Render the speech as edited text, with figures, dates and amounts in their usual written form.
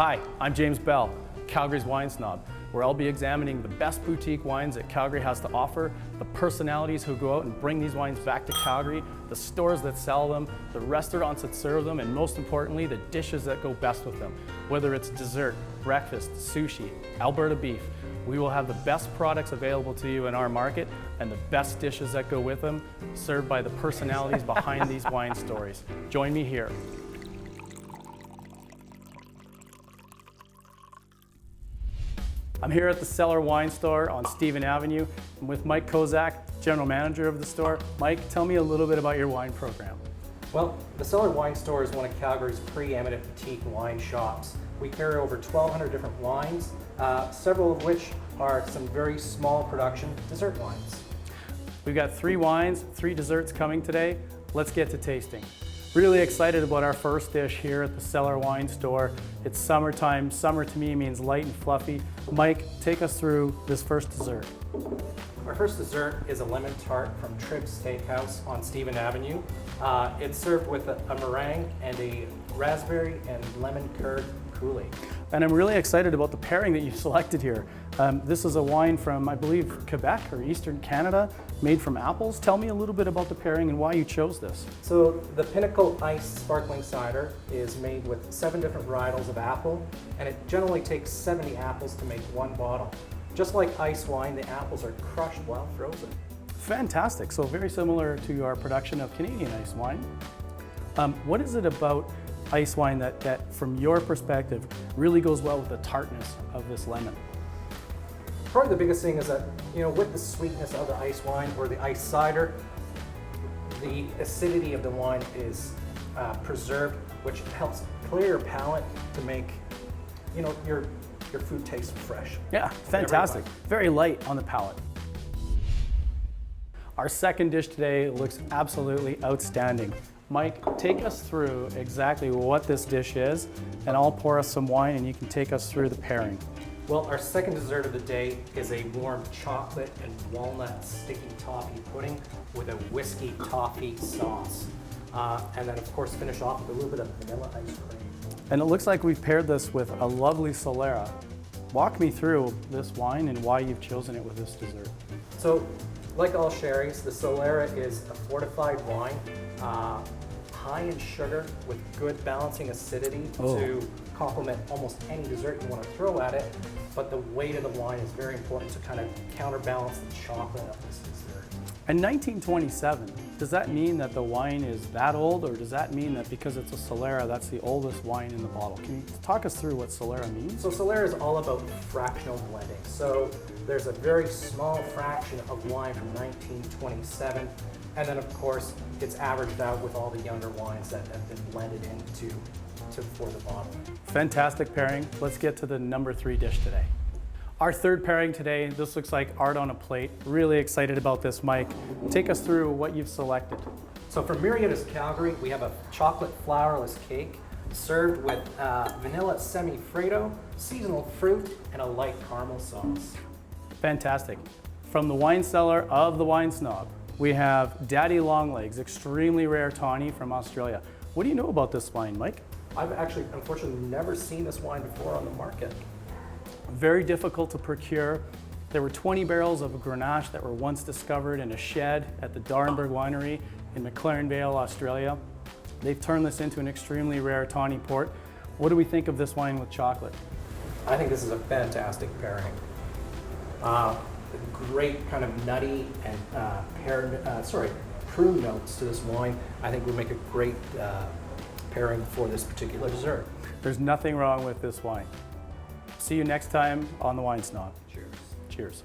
Hi, I'm James Bell, Calgary's Wine Snob, where I'll be examining the best boutique wines that Calgary has to offer, the personalities who go out and bring these wines back to Calgary, the stores that sell them, the restaurants that serve them, and most importantly, the dishes that go best with them. Whether it's dessert, breakfast, sushi, Alberta beef, we will have the best products available to you in our market and the best dishes that go with them, served by the personalities behind these wine stories. Join me here. I'm here at the Cellar Wine Store on Stephen Avenue. I'm with Mike Cozak, General Manager of the store. Mike, tell me a little bit about your wine program. Well, the Cellar Wine Store is one of Calgary's preeminent boutique wine shops. We carry over 1,200 different wines, several of which are some very small production dessert wines. We've got 3 wines, 3 desserts coming today. Let's get to tasting. Really excited about our first dish here at the Cellar Wine Store. It's summertime. Summer to me means light and fluffy. Mike, take us through this first dessert. Our first dessert is a lemon tart from Tribb's Steakhouse on Stephen Avenue. It's served with a meringue and a raspberry and lemon curd coulis. And I'm really excited about the pairing that you've selected here. This is a wine from, I believe, Quebec or Eastern Canada, made from apples. Tell me a little bit about the pairing and why you chose this. So the Pinnacle Ice Sparkling Cider is made with 7 different varietals of apple, and it generally takes 70 apples to make 1 bottle. Just like ice wine, the apples are crushed while frozen. Fantastic. So very similar to our production of Canadian ice wine. What is it about ice wine that from your perspective really goes well with the tartness of this lemon? Probably the biggest thing is that, with the sweetness of the ice wine or the ice cider, the acidity of the wine is preserved, which helps clear your palate to make, your food taste fresh. Yeah, fantastic. Very light on the palate. Our second dish today looks absolutely outstanding. Mike, take us through exactly what this dish is, and I'll pour us some wine and you can take us through the pairing. Well, our second dessert of the day is a warm chocolate and walnut sticky toffee pudding with a whiskey toffee sauce. And then of course finish off with a little bit of vanilla ice cream. And it looks like we've paired this with a lovely Solera. Walk me through this wine and why you've chosen it with this dessert. So, like all sherries, the Solera is a fortified wine, high in sugar with good balancing acidity to complement almost any dessert you want to throw at it. But the weight of the wine is very important to kind of counterbalance the chocolate of this dessert. And 1927, does that mean that the wine is that old, or does that mean that because it's a Solera, that's the oldest wine in the bottle? Can you talk us through what Solera means? So Solera is all about fractional blending. So there's a very small fraction of wine from 1927, and then of course it's averaged out with all the younger wines that have been blended into for the bottle. Fantastic pairing. Let's get to the number 3 dish today. Our third pairing today, this looks like art on a plate. Really excited about this, Mike. Take us through what you've selected. So for Murrieta's Calgary, we have a chocolate flourless cake served with vanilla semi-freddo, seasonal fruit, and a light caramel sauce. Fantastic. From the wine cellar of the Wine Snob, we have Daddy Longlegs, extremely rare tawny from Australia. What do you know about this wine, Mike? I've actually, unfortunately, never seen this wine before on the market. Very difficult to procure. There were 20 barrels of Grenache that were once discovered in a shed at the Darrenberg Winery in McLaren Vale, Australia. They've turned this into an extremely rare tawny port. What do we think of this wine with chocolate? I think this is a fantastic pairing. Great kind of nutty and prune notes to this wine. I think would make a great pairing for this particular dessert. There's nothing wrong with this wine. See you next time on the Wine Snob. Cheers. Cheers.